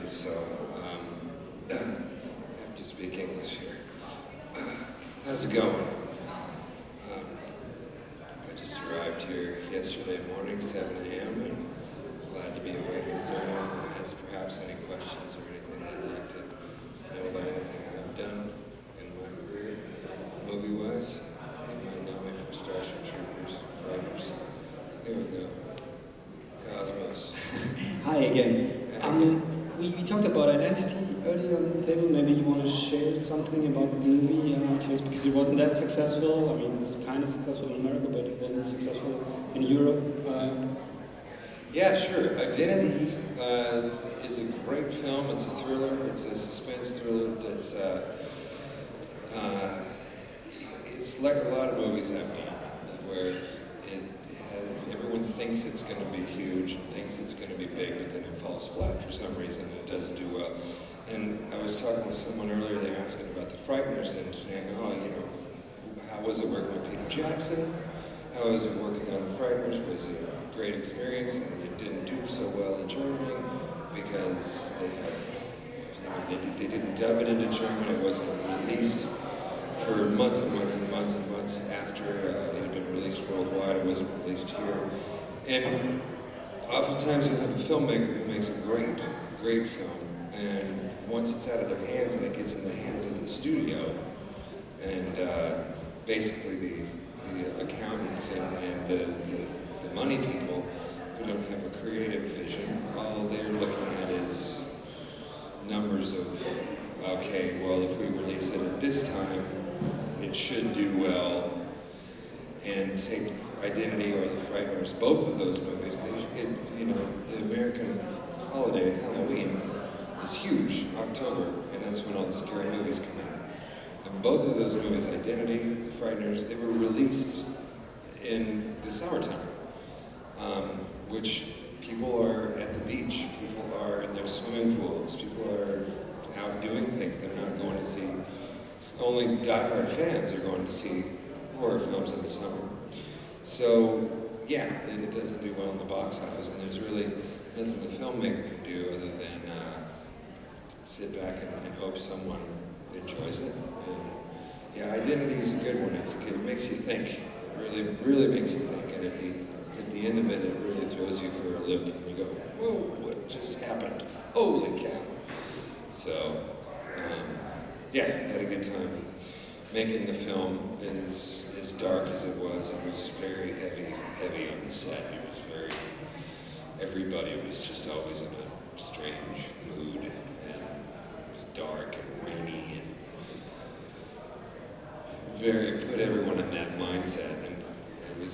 so I have to speak English here. How's it going? I just arrived here yesterday morning, 7 a.m., and glad to be awake. Is there anyone that has perhaps any questions or anything they'd like to know about anything I've done in my career, movie-wise? You might know me from Starship Troopers, Fighters. Here we go. Cosmos. Hi again. We talked about identity earlier on the table. Maybe you want to share something about the movie, because it wasn't that successful. I mean, it was kind of successful in America, but it wasn't successful in Europe. Yeah, sure. Identity is a great film. It's a thriller. It's a suspense thriller that's it's like a lot of movies I've done, where everyone thinks it's going to be huge and thinks it's going to be big, but then it falls flat for some reason and it doesn't do well. And I was talking with someone earlier, they were asking about The Frighteners and saying, oh, you know, how was it working with Peter Jackson? How was it working on The Frighteners? Was it a great experience? And it didn't do so well in Germany because they had, they didn't dub it into German. It wasn't released for months and months and months and months after it had been released worldwide. It wasn't released here. And oftentimes you have a filmmaker who makes a great film, and once it's out of their hands and it gets in the hands of the studio, and basically the accountants and the money people who don't have a creative vision, all they're looking at is numbers of, okay, well, if we release it at this time, it should do well. And take Identity or The Frighteners, both of those movies, the American holiday, Halloween, is huge, October, and that's when all the scary movies come out. And both of those movies, Identity, The Frighteners, they were released in the summertime, which people are at the beach, people are in their swimming pools, people are out doing things. They're not going to see, only diehard fans are going to see horror films in the summer. So, yeah, it doesn't do well in the box office, and there's really nothing the filmmaker can do other than sit back and hope someone enjoys it. And, yeah, Identity is a good one. It makes you think. It really makes you think. And at the end of it, it really throws you for a loop, and you go, whoa, what just happened? Holy cow. So, yeah, had a good time. Making the film as dark as it was very heavy on the set. It was everybody was just always in a strange mood, and it was dark and rainy, and put everyone in that mindset, and it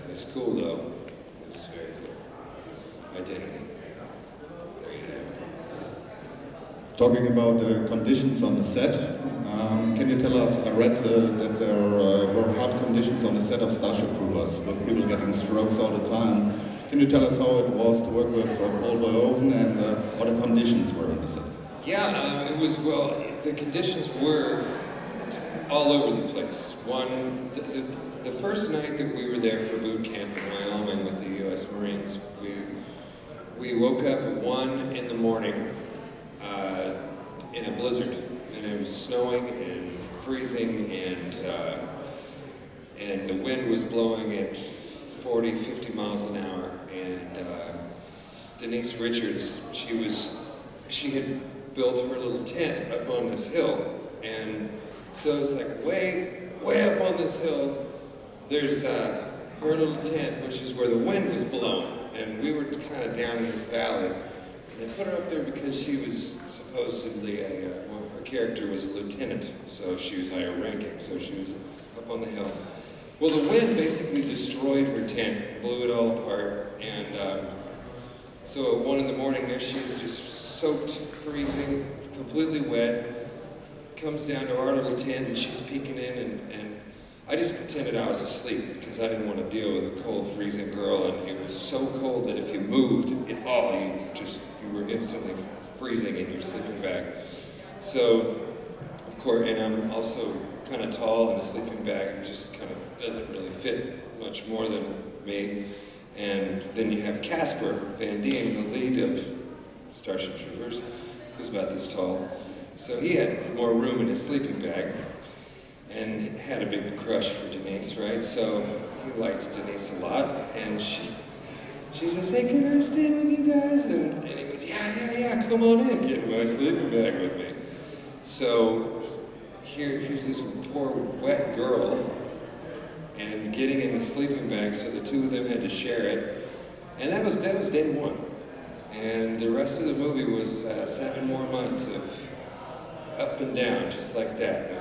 was cool though. It was very cool. Identity. There you have it. Talking about the conditions on the set, can you tell us, I read that there were hard conditions on the set of Starship Troopers, with people getting strokes all the time. Can you tell us how it was to work with Paul Verhoeven and what the conditions were on the set? Yeah, it was, well, the conditions were all over the place. The first night that we were there for boot camp in Wyoming with the U.S. Marines, we woke up at 1 in the morning in a blizzard, and it was snowing and freezing, and the wind was blowing at 40, 50 miles an hour, and Denise Richards, she had built her little tent up on this hill, and so it's like way up on this hill, there's her little tent, which is where the wind was blowing, and we were kind of down in this valley. They put her up there because she was supposedly her character was a lieutenant, so she was higher ranking, so she was up on the hill. Well, the wind basically destroyed her tent, blew it all apart, and so at 1 in the morning there she was just soaked, freezing, completely wet, comes down to our little tent and she's peeking in, and I just pretended I was asleep because I didn't want to deal with a cold, freezing girl, and it was so cold that if you moved at all, you were instantly freezing in your sleeping bag. So, of course, and I'm also kind of tall, and a sleeping bag just kind of doesn't really fit much more than me. And then you have Casper Van Dien, the lead of Starship Troopers. He was about this tall. So he had more room in his sleeping bag and had a big crush for Denise, right? So he liked Denise a lot, and she says, hey, can I stay with you guys? And he goes, yeah, come on in, get in my sleeping bag with me. So here's this poor wet girl, and getting in the sleeping bag, so the two of them had to share it. And that was day one. And the rest of the movie was 7 more months of up and down, just like that.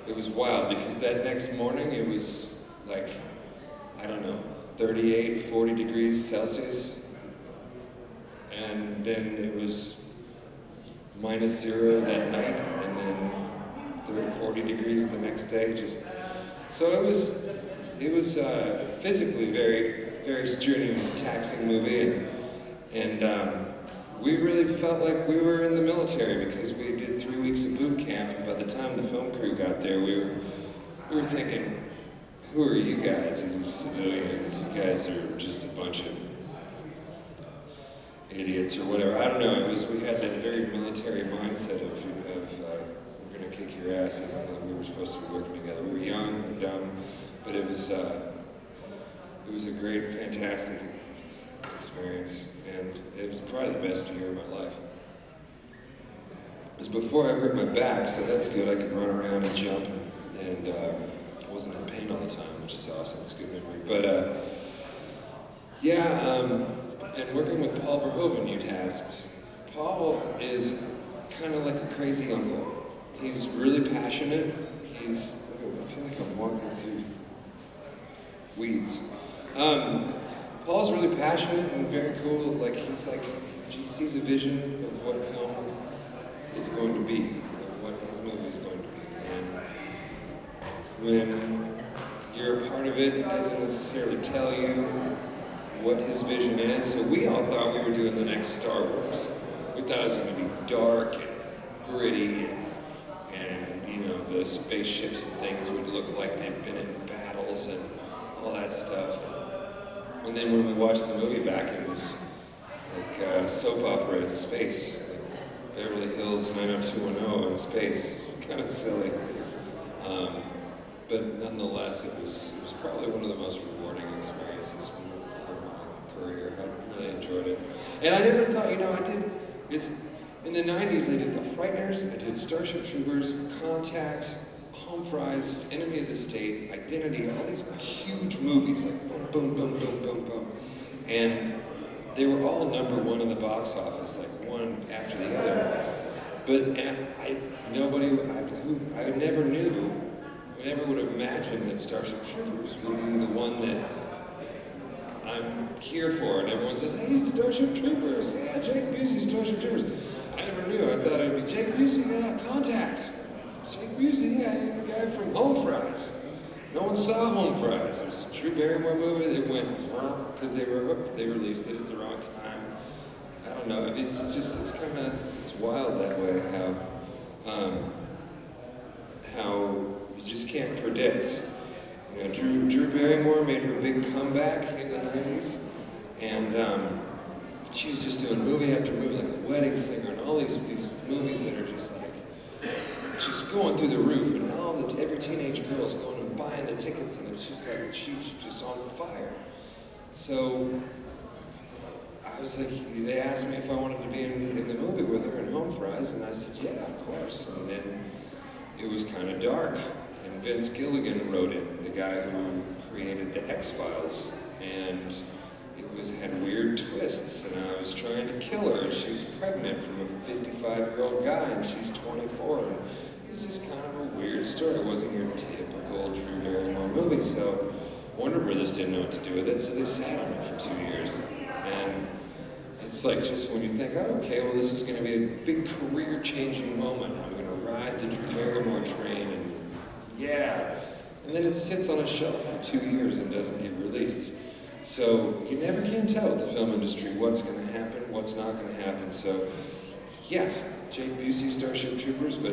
It was wild, because that next morning it was like, I don't know, 38, 40 degrees Celsius. And then it was -0 that night, and then 30, 40 degrees the next day. So it was physically very, very strenuous, taxing movie, and we really felt like we were in the military, because we did 3 weeks of boot camp, and by the time the film crew got there, we were thinking, who are you guys? You civilians, you guys are just a bunch of idiots or whatever. I don't know. We had that very military mindset of we're gonna kick your ass, and we were supposed to be working together. We were young and dumb, but it was a great, fantastic experience, and it was probably the best year of my life. It was before I hurt my back, so that's good. I could run around and jump, and I wasn't in pain all the time, which is awesome. It's a good memory. But and working with Paul Verhoeven, you'd asked. Paul is kind of like a crazy uncle. He's really passionate. I feel like I'm walking through weeds. Paul's really passionate and very cool. He sees a vision of what a film is going to be, of what his movie is going to be. And when you're a part of it, he doesn't necessarily tell you what his vision is. So we all thought we were doing the next Star Wars. We thought it was going to be dark and gritty, and the spaceships and things would look like they'd been in battles and all that stuff. And then when we watched the movie back, it was like a soap opera in space, like Beverly Hills 90210 in space. Kind of silly. But nonetheless, it was probably one of the most rewarding experiences of my career. I really enjoyed it. And I never thought, in the 90s, I did The Frighteners, I did Starship Troopers, Contact, Home Fries, Enemy of the State, Identity, all these huge movies, like boom, boom, boom, boom, boom, boom. And they were all #1 in the box office, like one after the other. But I never knew, I never would have imagined that Starship Troopers would be the one that I'm here for. And everyone says, hey, Starship Troopers, yeah, Jake Busey, Starship Troopers. I never knew. I thought it would be Jake Busey, yeah, Contact. Jake Busey, yeah, you're the guy from Home Fries. No one saw Home Fries. It was a Drew Barrymore movie that went, because they released it at the wrong time. I don't know, it's wild that way, how you just can't predict. Drew Barrymore made her big comeback in the 90s, and she was just doing movie after movie, like The Wedding Singer, and all these movies that are just like, just going through the roof, and every teenage girl's going and buying the tickets, and it's just like, she's just on fire. So I was like, they asked me if I wanted to be in the movie with her in Home Fries, and I said, yeah, of course. And then it was kind of dark, and Vince Gilligan wrote it, the guy who created The X-Files, and it had weird twists, and I was trying to kill her, and she was pregnant from a 55-year-old guy, and she's 24, and it was just kind of a weird story. It wasn't your typical Drew Barrymore movie, so Warner Brothers didn't know what to do with it, so they sat on it for 2 years. And it's like, just when you think, oh, okay, well, this is going to be a big career-changing moment. I'm going to ride the Drew Barrymore train, and yeah. And then it sits on a shelf for 2 years and doesn't get released. So you never can tell with the film industry what's going to happen, what's not going to happen. So, yeah, Jake Busey, Starship Troopers, but